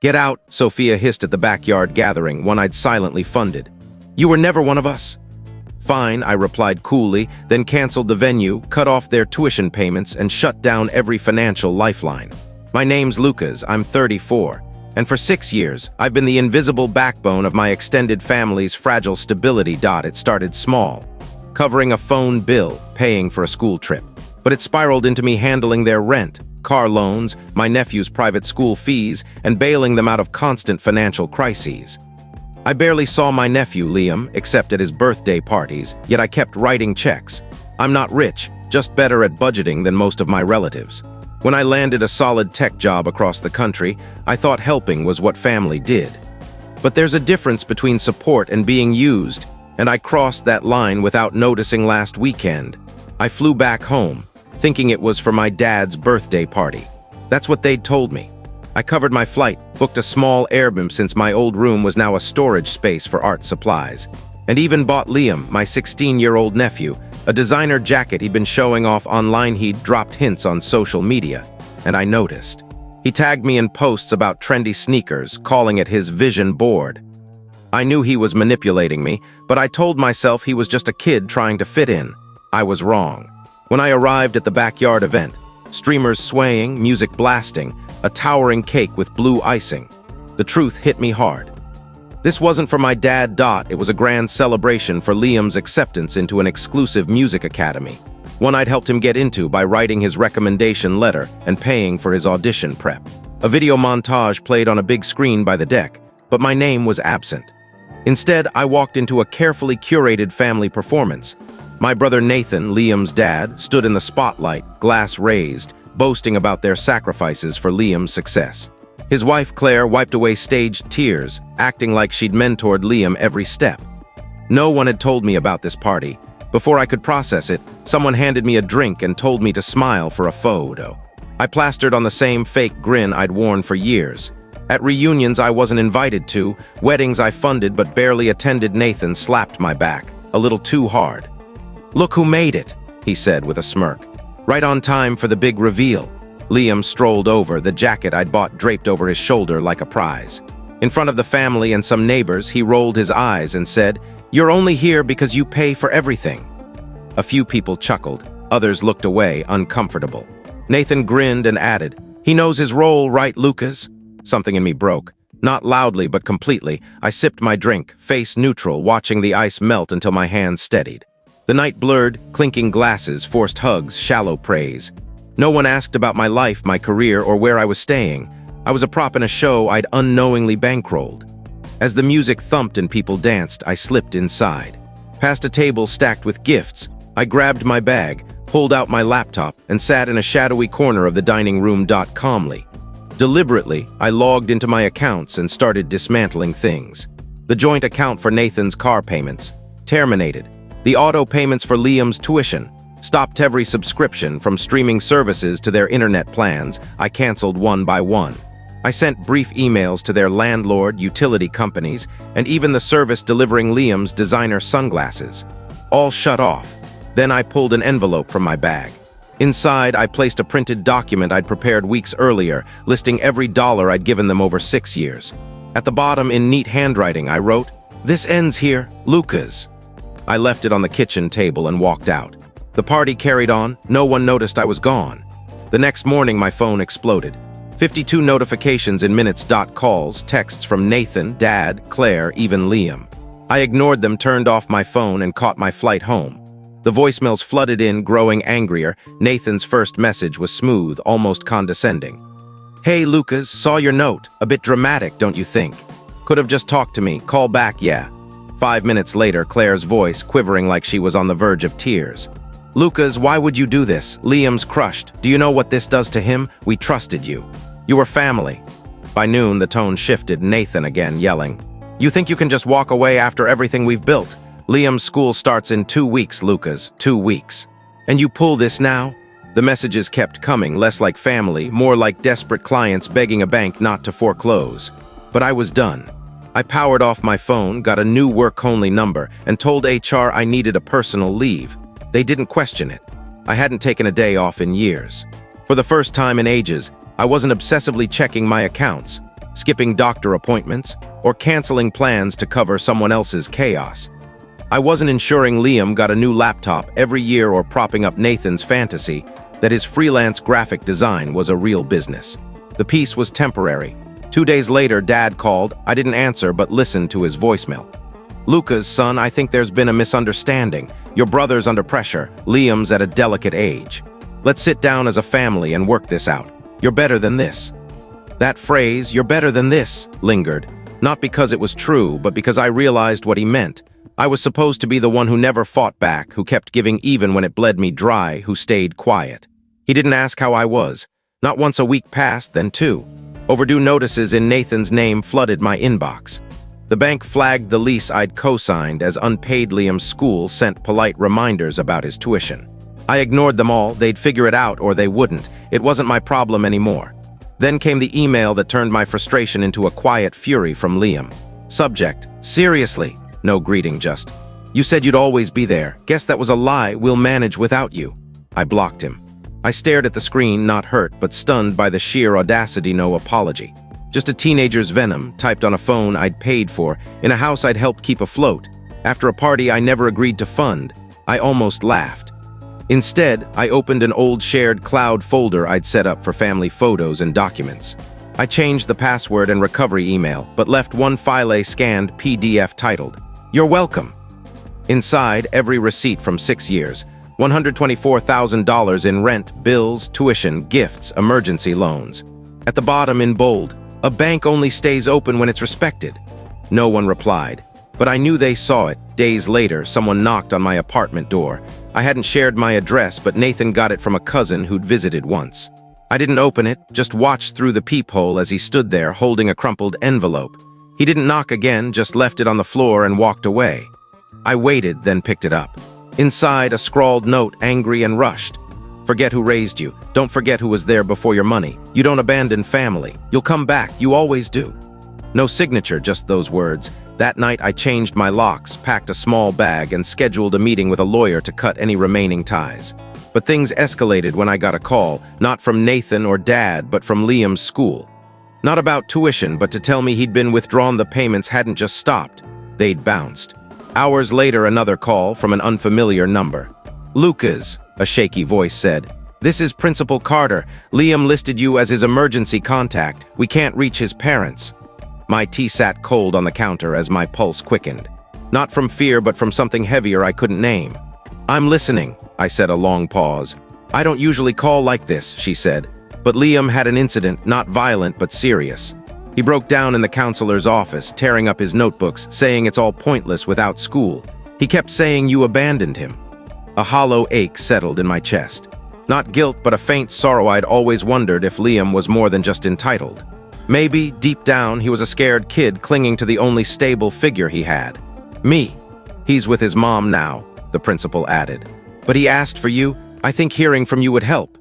"Get out," Sophia hissed at the backyard gathering, one I'd silently funded. "You were never one of us." "Fine," I replied coolly, then canceled the venue, cut off their tuition payments, and shut down every financial lifeline. "My name's Lucas, I'm 34, and for 6 years, I've been the invisible backbone of my extended family's fragile stability. It started small, covering a phone bill, paying for a school trip. But it spiraled into me handling their rent, car loans, my nephew's private school fees, and bailing them out of constant financial crises. I barely saw my nephew, Liam, except at his birthday parties, yet I kept writing checks. I'm not rich, just better at budgeting than most of my relatives. When I landed a solid tech job across the country, I thought helping was what family did. But there's a difference between support and being used, and I crossed that line without noticing last weekend. I flew back home, thinking it was for my dad's birthday party. That's what they'd told me. I covered my flight, booked a small Airbnb since my old room was now a storage space for art supplies, and even bought Liam, my 16-year-old nephew, a designer jacket he'd been showing off online. He'd dropped hints on social media, and I noticed. He tagged me in posts about trendy sneakers, calling it his vision board. I knew he was manipulating me, but I told myself he was just a kid trying to fit in. I was wrong. When I arrived at the backyard event, streamers swaying, music blasting, a towering cake with blue icing, the truth hit me hard. This wasn't for my dad. It was a grand celebration for Liam's acceptance into an exclusive music academy, one I'd helped him get into by writing his recommendation letter and paying for his audition prep. A video montage played on a big screen by the deck, but my name was absent. Instead, I walked into a carefully curated family performance. My brother Nathan, Liam's dad, stood in the spotlight, glass raised, boasting about their sacrifices for Liam's success. His wife, Claire, wiped away staged tears, acting like she'd mentored Liam every step. No one had told me about this party. Before I could process it, someone handed me a drink and told me to smile for a photo. I plastered on the same fake grin I'd worn for years. At reunions I wasn't invited to, weddings I funded but barely attended. Nathan slapped my back, a little too hard. "Look who made it," he said with a smirk. "Right on time for the big reveal." Liam strolled over, the jacket I'd bought draped over his shoulder like a prize. In front of the family and some neighbors, he rolled his eyes and said, "You're only here because you pay for everything." A few people chuckled, others looked away, uncomfortable. Nathan grinned and added, "He knows his role, right, Lucas?" Something in me broke. Not loudly, but completely. I sipped my drink, face neutral, watching the ice melt until my hands steadied. The night blurred, clinking glasses, forced hugs, shallow praise. No one asked about my life, my career, or where I was staying. I was a prop in a show I'd unknowingly bankrolled. As the music thumped and people danced, I slipped inside. Past a table stacked with gifts, I grabbed my bag, pulled out my laptop, and sat in a shadowy corner of the dining room. Calmly. Deliberately, I logged into my accounts and started dismantling things. The joint account for Nathan's car payments, terminated. The auto payments for Liam's tuition, stopped. Every subscription, from streaming services to their internet plans, I canceled one by one. I sent brief emails to their landlord, utility companies, and even the service delivering Liam's designer sunglasses. All shut off. Then I pulled an envelope from my bag. Inside, I placed a printed document I'd prepared weeks earlier, listing every dollar I'd given them over 6 years. At the bottom, in neat handwriting, I wrote, "This ends here, Lucas." I left it on the kitchen table and walked out. The party carried on. No one noticed I was gone. The next morning, my phone exploded. 52 notifications in minutes. Calls, texts from Nathan, Dad, Claire, even Liam. I ignored them, turned off my phone, and caught my flight home. The voicemails flooded in, growing angrier. Nathan's first message was smooth, almost condescending. "Hey, Lucas, saw your note. A bit dramatic, don't you think? Could have just talked to me. Call back, yeah." 5 minutes later, Claire's voice quivering like she was on the verge of tears. "Lucas, why would you do this? Liam's crushed. Do you know what this does to him? We trusted you. You were family." By noon, the tone shifted, Nathan again yelling, "You think you can just walk away after everything we've built? Liam's school starts in 2 weeks, Lucas, 2 weeks. And you pull this now?" The messages kept coming, less like family, more like desperate clients begging a bank not to foreclose. But I was done. I powered off my phone, got a new work-only number, and told HR I needed a personal leave. They didn't question it. I hadn't taken a day off in years. For the first time in ages, I wasn't obsessively checking my accounts. skipping doctor appointments, or canceling plans to cover someone else's chaos. I wasn't ensuring Liam got a new laptop every year or propping up Nathan's fantasy that his freelance graphic design was a real business. The peace was temporary. 2 days later, Dad called. I didn't answer, but listened to his voicemail. "Lucas, son, I think there's been a misunderstanding. Your brother's under pressure. Liam's at a delicate age. Let's sit down as a family and work this out. You're better than this." That phrase, "you're better than this," lingered, not because it was true, but because I realized what he meant. I was supposed to be the one who never fought back, who kept giving even when it bled me dry, who stayed quiet. He didn't ask how I was. Not once a week passed, then two. Overdue notices in Nathan's name flooded my inbox. The bank flagged the lease I'd co-signed as unpaid. Liam's school sent polite reminders about his tuition. I ignored them all. They'd figure it out or they wouldn't. It wasn't my problem anymore. Then came the email that turned my frustration into a quiet fury from Liam. Subject: "Seriously?" No greeting, just, "You said you'd always be there. Guess that was a lie. We'll manage without you." I blocked him. I stared at the screen, not hurt, but stunned by the sheer audacity. No apology. Just a teenager's venom, typed on a phone I'd paid for, in a house I'd helped keep afloat. After a party I never agreed to fund. I almost laughed. Instead, I opened an old shared cloud folder I'd set up for family photos and documents. I changed the password and recovery email, but left one file scanned PDF titled, "You're welcome." Inside, every receipt from 6 years, $124,000 in rent, bills, tuition, gifts, emergency loans. At the bottom in bold, "A bank only stays open when it's respected." No one replied, but I knew they saw it. Days later, someone knocked on my apartment door. I hadn't shared my address, but Nathan got it from a cousin who'd visited once. I didn't open it, just watched through the peephole as he stood there holding a crumpled envelope. He didn't knock again, just left it on the floor and walked away. I waited, then picked it up. Inside, a scrawled note, angry and rushed. "Forget who raised you. Don't forget who was there before your money. You don't abandon family. You'll come back. You always do." No signature, just those words. That night, I changed my locks, packed a small bag, and scheduled a meeting with a lawyer to cut any remaining ties. But things escalated when I got a call, not from Nathan or Dad, but from Liam's school. Not about tuition, but to tell me he'd been withdrawn. The payments hadn't just stopped. They'd bounced. Hours later, another call from an unfamiliar number. "Lucas," a shaky voice said. "This is Principal Carter. Liam listed you as his emergency contact. We can't reach his parents." My tea sat cold on the counter as my pulse quickened. Not from fear, but from something heavier I couldn't name. "I'm listening," I said, a long pause. "I don't usually call like this," she said. But Liam had an incident, not violent, but serious. He broke down in the counselor's office, tearing up his notebooks, saying it's all pointless without school. He kept saying you abandoned him. A hollow ache settled in my chest. Not guilt, but a faint sorrow. I'd always wondered if Liam was more than just entitled. Maybe, deep down, he was a scared kid clinging to the only stable figure he had. Me. "He's with his mom now," the principal added. "But he asked for you. I think hearing from you would help."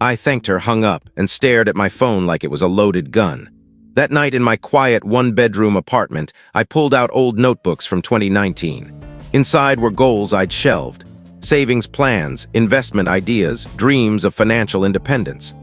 I thanked her, hung up, and stared at my phone like it was a loaded gun. That night in my quiet one-bedroom apartment, I pulled out old notebooks from 2019. Inside were goals I'd shelved. Savings plans, investment ideas, dreams of financial independence.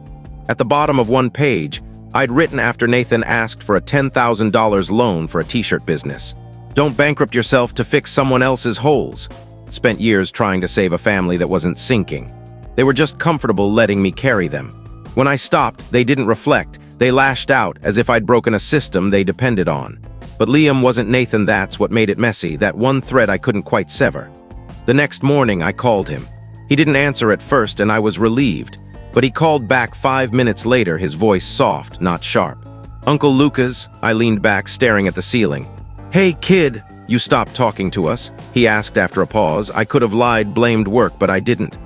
At the bottom of one page, I'd written after Nathan asked for a $10,000 loan for a t-shirt business. "Don't bankrupt yourself to fix someone else's holes." Spent years trying to save a family that wasn't sinking. They were just comfortable letting me carry them. When I stopped, they didn't reflect. They lashed out as if I'd broken a system they depended on. But Liam wasn't Nathan. That's what made it messy, that one thread I couldn't quite sever. The next morning, I called him. He didn't answer at first, and I was relieved. But he called back 5 minutes later, his voice soft, not sharp. "Uncle Lucas," I leaned back, staring at the ceiling. "Hey, kid, you stopped talking to us?" he asked after a pause. I could have lied, blamed work, but I didn't.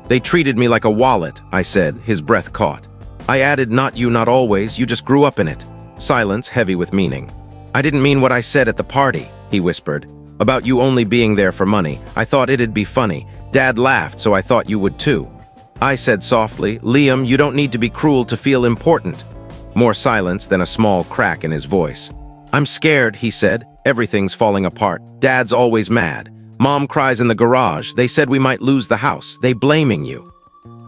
"They treated me like a wallet," I said, his breath caught. I added, "Not you, not always, you just grew up in it." Silence, heavy with meaning. "I didn't mean what I said at the party," he whispered. "About you only being there for money. I thought it'd be funny. Dad laughed, so I thought you would too." I said softly, "Liam, you don't need to be cruel to feel important." More silence, then a small crack in his voice. "I'm scared," he said. "Everything's falling apart. Dad's always mad. Mom cries in the garage. They said we might lose the house. They blaming you."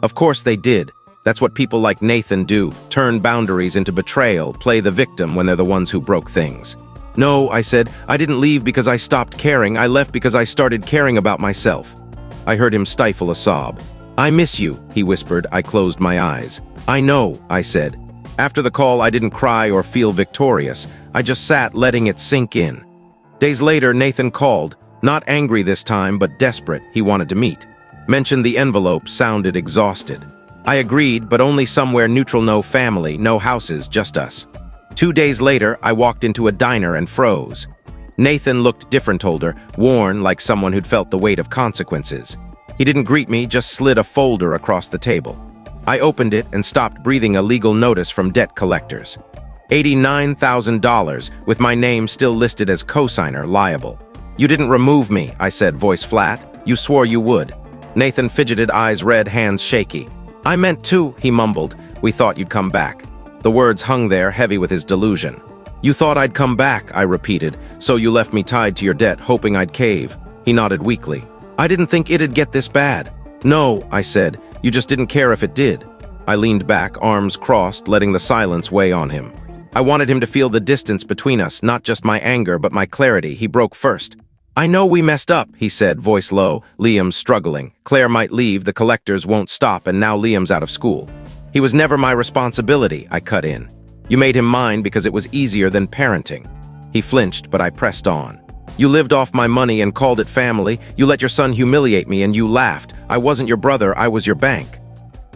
Of course they did. That's what people like Nathan do, turn boundaries into betrayal, play the victim when they're the ones who broke things. No, I said, I didn't leave because I stopped caring, I left because I started caring about myself. I heard him stifle a sob. I miss you, he whispered. I closed my eyes. I know, I said. After the call, I didn't cry or feel victorious. I just sat letting it sink in. Days later, Nathan called, not angry this time, but desperate. He wanted to meet. Mentioned the envelope, sounded exhausted. I agreed, but only somewhere neutral, no family, no houses, just us. 2 days later, I walked into a diner and froze. Nathan looked different older, worn like someone who'd felt the weight of consequences. He didn't greet me, just slid a folder across the table. I opened it and stopped breathing. A legal notice from debt collectors. $89,000, with my name still listed as cosigner, liable. You didn't remove me, I said, voice flat. You swore you would. Nathan fidgeted, eyes red, hands shaky. I meant to, he mumbled. We thought you'd come back. The words hung there, heavy with his delusion. You thought I'd come back, I repeated, so you left me tied to your debt, hoping I'd cave. He nodded weakly. I didn't think it'd get this bad. No, I said, you just didn't care if it did. I leaned back, arms crossed, letting the silence weigh on him. I wanted him to feel the distance between us, not just my anger, but my clarity. He broke first. I know we messed up, he said, voice low. Liam's struggling. Claire might leave, the collectors won't stop, and now Liam's out of school. He was never my responsibility, I cut in. You made him mine because it was easier than parenting. He flinched, but I pressed on. You lived off my money and called it family. You let your son humiliate me and you laughed. I wasn't your brother, I was your bank.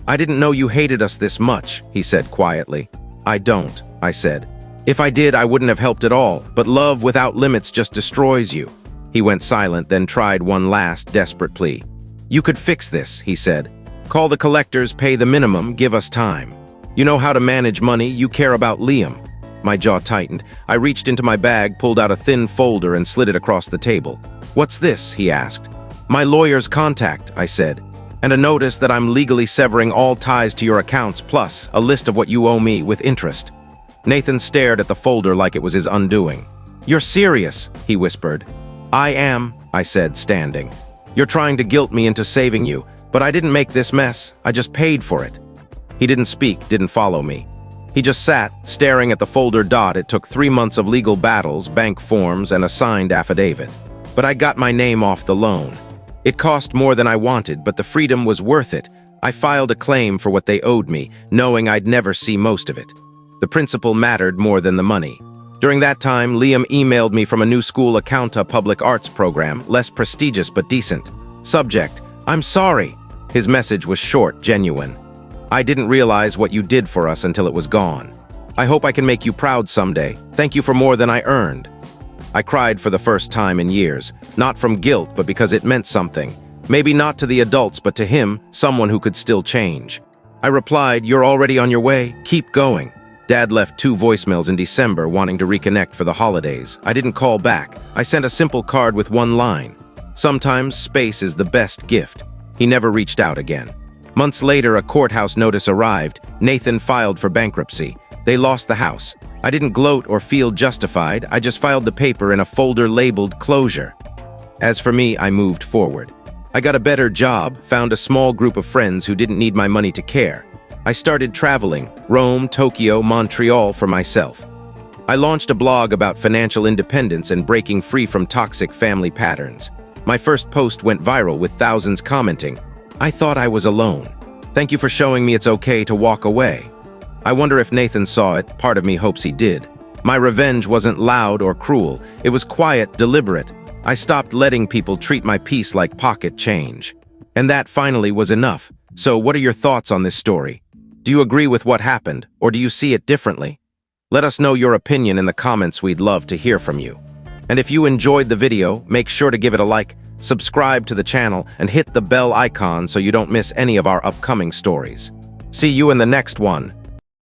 I didn't know you hated us this much, he said quietly. I don't, I said. If I did, I wouldn't have helped at all, but love without limits just destroys you. He went silent, then tried one last desperate plea. You could fix this, he said. Call the collectors, pay the minimum, give us time. You know how to manage money, you care about Liam. My jaw tightened. I reached into my bag, pulled out a thin folder and slid it across the table. What's this? He asked. My lawyer's contact, I said. And a notice that I'm legally severing all ties to your accounts, plus a list of what you owe me with interest. Nathan stared at the folder like it was his undoing. You're serious, he whispered. I am, I said, standing. You're trying to guilt me into saving you, but I didn't make this mess. I just paid for it. He didn't speak, didn't follow me. He just sat, staring at the folder. It took 3 months of legal battles, bank forms, and a signed affidavit. But I got my name off the loan. It cost more than I wanted, but the freedom was worth it. I filed a claim for what they owed me, knowing I'd never see most of it. The principle mattered more than the money. During that time, Liam emailed me from a new school, AITA public arts program, less prestigious but decent. Subject, I'm sorry. His message was short, genuine. I didn't realize what you did for us until it was gone. I hope I can make you proud someday. Thank you for more than I earned. I cried for the first time in years, not from guilt, but because it meant something. Maybe not to the adults, but to him, someone who could still change. I replied, you're already on your way. Keep going. Dad left 2 voicemails in December wanting to reconnect for the holidays. I didn't call back. I sent a simple card with one line. Sometimes space is the best gift. He never reached out again. Months later, a courthouse notice arrived. Nathan filed for bankruptcy. They lost the house. I didn't gloat or feel justified. I just filed the paper in a folder labeled closure. As for me, I moved forward. I got a better job, found a small group of friends who didn't need my money to care. I started traveling, Rome, Tokyo, Montreal for myself. I launched a blog about financial independence and breaking free from toxic family patterns. My first post went viral with thousands commenting. I thought I was alone. Thank you for showing me it's okay to walk away. I wonder if Nathan saw it. Part of me hopes he did. My revenge wasn't loud or cruel. It was quiet, deliberate. I stopped letting people treat my peace like pocket change. And that finally was enough. So what are your thoughts on this story? Do you agree with what happened, or do you see it differently? Let us know your opinion in the comments. We'd love to hear from you. And if you enjoyed the video, make sure to give it a like, subscribe to the channel, and hit the bell icon so you don't miss any of our upcoming stories. See you in the next one.